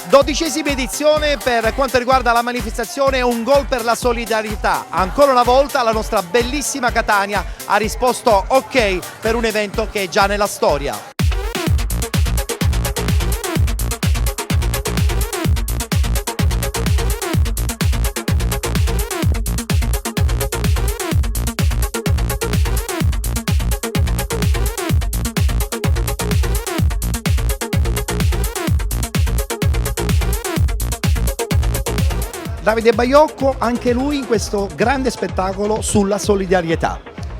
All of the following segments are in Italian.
12ª edizione per quanto riguarda la manifestazione Un gol per la solidarietà. Ancora una volta la nostra bellissima Catania ha risposto ok per un evento che è già nella storia. Davide Baiocco, anche lui in questo grande spettacolo sulla solidarietà.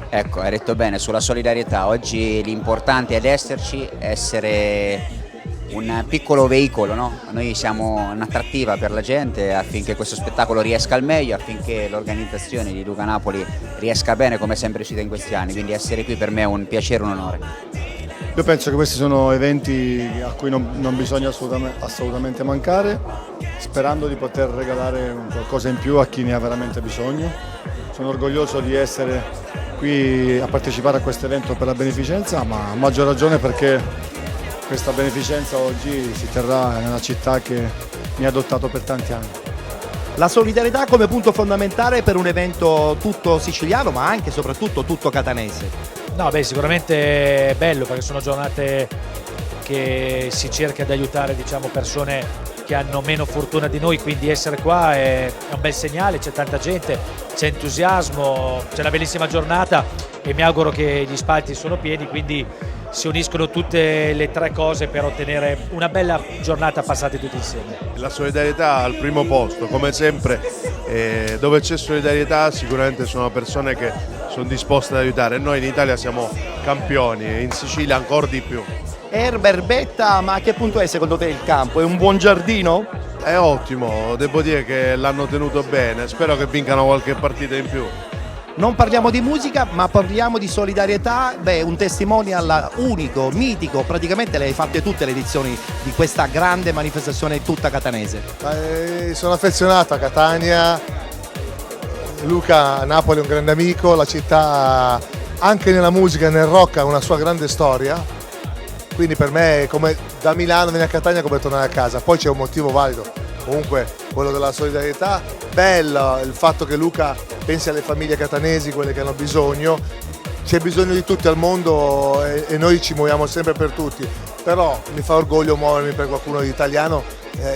Ecco, hai detto bene, sulla solidarietà. Oggi l'importante è esserci, essere un piccolo veicolo, no? Noi siamo un'attrattiva per la gente affinché questo spettacolo riesca al meglio, affinché l'organizzazione di Luca Napoli riesca bene come è sempre riuscita in questi anni, quindi essere qui per me è un piacere e un onore. Io penso che questi sono eventi a cui non bisogna assolutamente mancare, sperando di poter regalare qualcosa in più a chi ne ha veramente bisogno. Sono orgoglioso di essere qui a partecipare a questo evento per la beneficenza, ma a maggior ragione perché questa beneficenza oggi si terrà nella città che mi ha adottato per tanti anni. La solidarietà come punto fondamentale per un evento tutto siciliano, ma anche e soprattutto tutto catanese. No, beh, sicuramente è bello perché sono giornate che si cerca di aiutare, diciamo, persone che hanno meno fortuna di noi, quindi essere qua è un bel segnale, c'è tanta gente, c'è entusiasmo, c'è una bellissima giornata e mi auguro che gli spalti sono pieni, quindi si uniscono tutte le tre cose per ottenere una bella giornata passata tutti insieme. La solidarietà al primo posto, come sempre, dove c'è solidarietà sicuramente sono persone che sono disposte ad aiutare. Noi in Italia siamo campioni e in Sicilia ancora di più. Erbetta, ma a che punto è secondo te il campo? È un buon giardino? È ottimo, devo dire che l'hanno tenuto bene, spero che vincano qualche partita in più. Non parliamo di musica, ma parliamo di solidarietà. Beh, un testimonial unico, mitico, praticamente le hai fatte tutte le edizioni di questa grande manifestazione tutta catanese. Sono affezionato a Catania, Luca Napoli è un grande amico, la città anche nella musica e nel rock ha una sua grande storia, quindi per me è come da Milano venire a Catania come tornare a casa. Poi c'è un motivo valido, comunque quello della solidarietà, bello il fatto che Luca pensi alle famiglie catanesi, quelle che hanno bisogno, c'è bisogno di tutti al mondo e noi ci muoviamo sempre per tutti, però mi fa orgoglio muovermi per qualcuno di italiano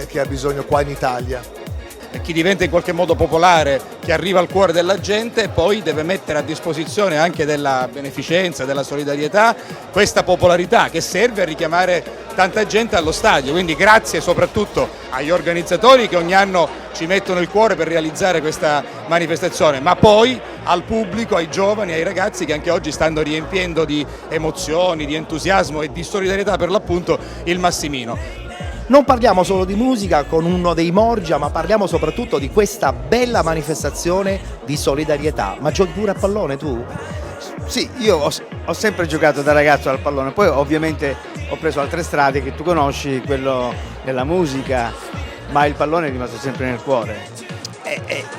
che ha bisogno qua in Italia. Chi diventa in qualche modo popolare, che arriva al cuore della gente, poi deve mettere a disposizione anche della beneficenza, della solidarietà, questa popolarità che serve a richiamare tanta gente allo stadio. Quindi grazie soprattutto agli organizzatori che ogni anno ci mettono il cuore per realizzare questa manifestazione, ma poi al pubblico, ai giovani, ai ragazzi che anche oggi stanno riempiendo di emozioni, di entusiasmo e di solidarietà per l'appunto il Massimino. Non parliamo solo di musica con uno dei Morgia, ma parliamo soprattutto di questa bella manifestazione di solidarietà. Ma giochi pure a pallone tu? Sì, io ho sempre giocato da ragazzo al pallone, poi ovviamente ho preso altre strade che tu conosci, quello della musica, ma il pallone è rimasto sempre nel cuore.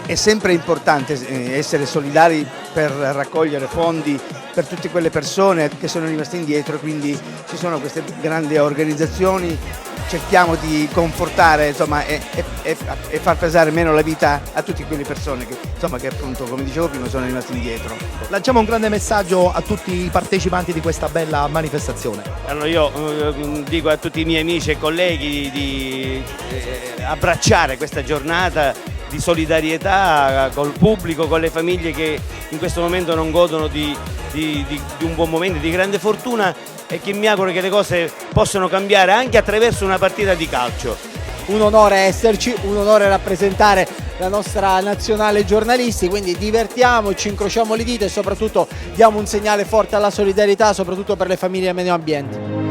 È sempre importante essere solidari per raccogliere fondi per tutte quelle persone che sono rimaste indietro, quindi ci sono queste grandi organizzazioni, cerchiamo di confortare, insomma, e far pesare meno la vita a tutte quelle persone che, insomma, che appunto, come dicevo prima, sono rimaste indietro. Lanciamo un grande messaggio a tutti i partecipanti di questa bella manifestazione. Allora io dico a tutti i miei amici e colleghi di abbracciare questa giornata di solidarietà col pubblico, con le famiglie che in questo momento non godono di un buon momento, di grande fortuna, e che mi auguro che le cose possano cambiare anche attraverso una partita di calcio. Un onore esserci, un onore rappresentare la nostra nazionale giornalisti, quindi divertiamoci, incrociamo le dita e soprattutto diamo un segnale forte alla solidarietà, soprattutto per le famiglie meno abbienti.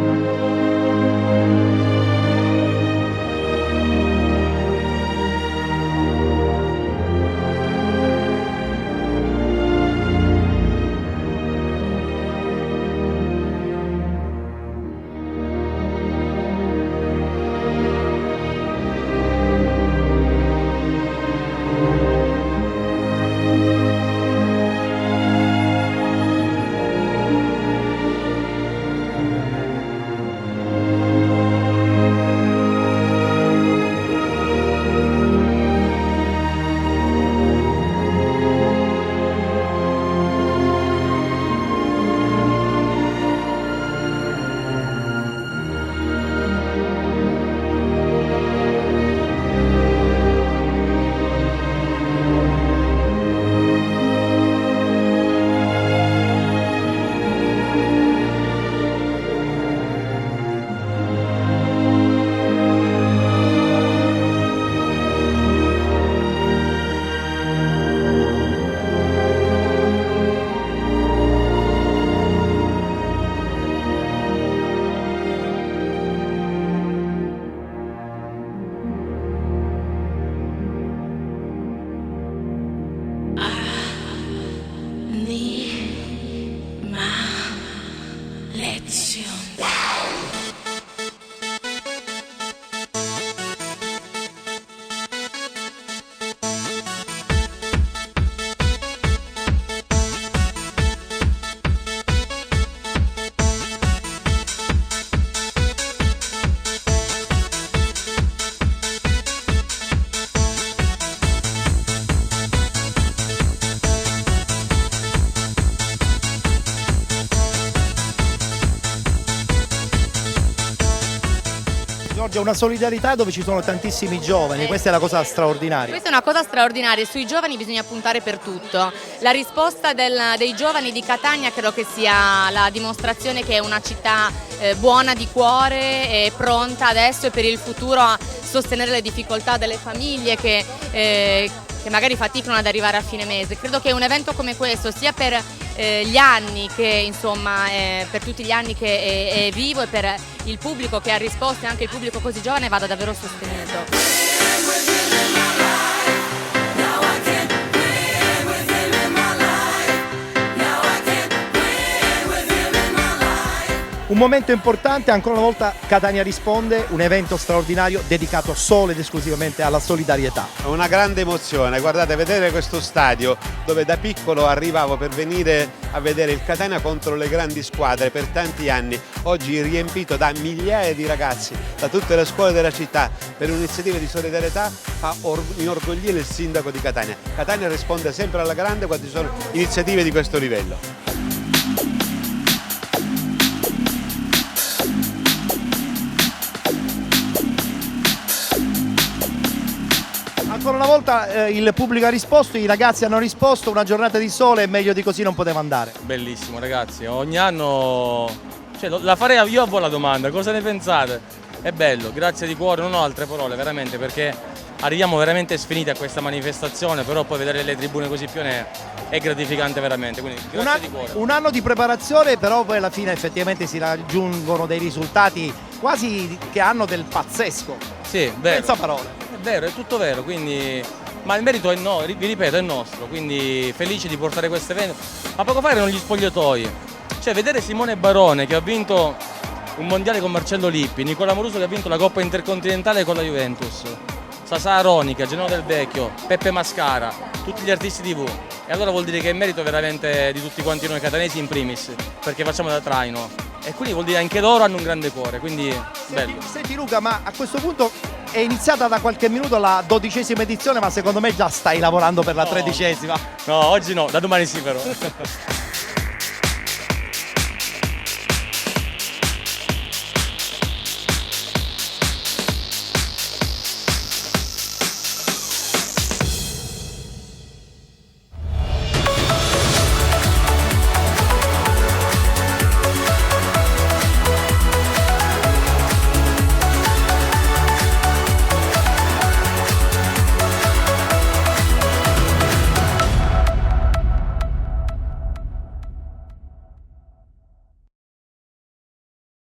Giorgia, una solidarietà dove ci sono tantissimi giovani, questa è la cosa straordinaria. Questa è una cosa straordinaria, sui giovani bisogna puntare per tutto. La risposta dei giovani di Catania credo che sia la dimostrazione che è una città buona di cuore e pronta adesso e per il futuro a sostenere le difficoltà delle famiglie che magari faticano ad arrivare a fine mese. Credo che un evento come questo, sia per gli anni che insomma per tutti gli anni che è vivo e per il pubblico che ha risposto e anche il pubblico così giovane, vada davvero sostenuto. Un momento importante, ancora una volta Catania risponde, un evento straordinario dedicato solo ed esclusivamente alla solidarietà. È una grande emozione, guardate, vedere questo stadio dove da piccolo arrivavo per venire a vedere il Catania contro le grandi squadre per tanti anni, oggi riempito da migliaia di ragazzi da tutte le scuole della città per un'iniziativa di solidarietà, fa inorgoglire il sindaco di Catania. Catania risponde sempre alla grande quando ci sono iniziative di questo livello. Ancora una volta il pubblico ha risposto, i ragazzi hanno risposto, una giornata di sole e meglio di così non poteva andare. Bellissimo ragazzi, ogni anno la farei io a voi la domanda, cosa ne pensate? È bello, grazie di cuore, non ho altre parole veramente, perché arriviamo veramente sfiniti a questa manifestazione, però poi vedere le tribune così piene è gratificante veramente, quindi grazie di cuore. Un anno di preparazione, però poi alla fine effettivamente si raggiungono dei risultati quasi che hanno del pazzesco. Sì, vero. Senza parole. È vero, è tutto vero, quindi, ma il merito è vi ripeto, è nostro, quindi felici di portare questo evento. Ma poco fa erano gli spogliatoi, cioè vedere Simone Barone che ha vinto un mondiale con Marcello Lippi, Nicola Moruso che ha vinto la Coppa Intercontinentale con la Juventus, Sasà Aronica, Genoa Del Vecchio, Peppe Mascara, tutti gli artisti TV. E allora vuol dire che è merito veramente di tutti quanti noi catanesi in primis, perché facciamo da traino. E quindi vuol dire anche loro hanno un grande cuore, quindi bello. Senti Luca, ma a questo punto è iniziata da qualche minuto la 12ª edizione, ma secondo me già stai lavorando per la 13ª. No, oggi no, da domani sì però.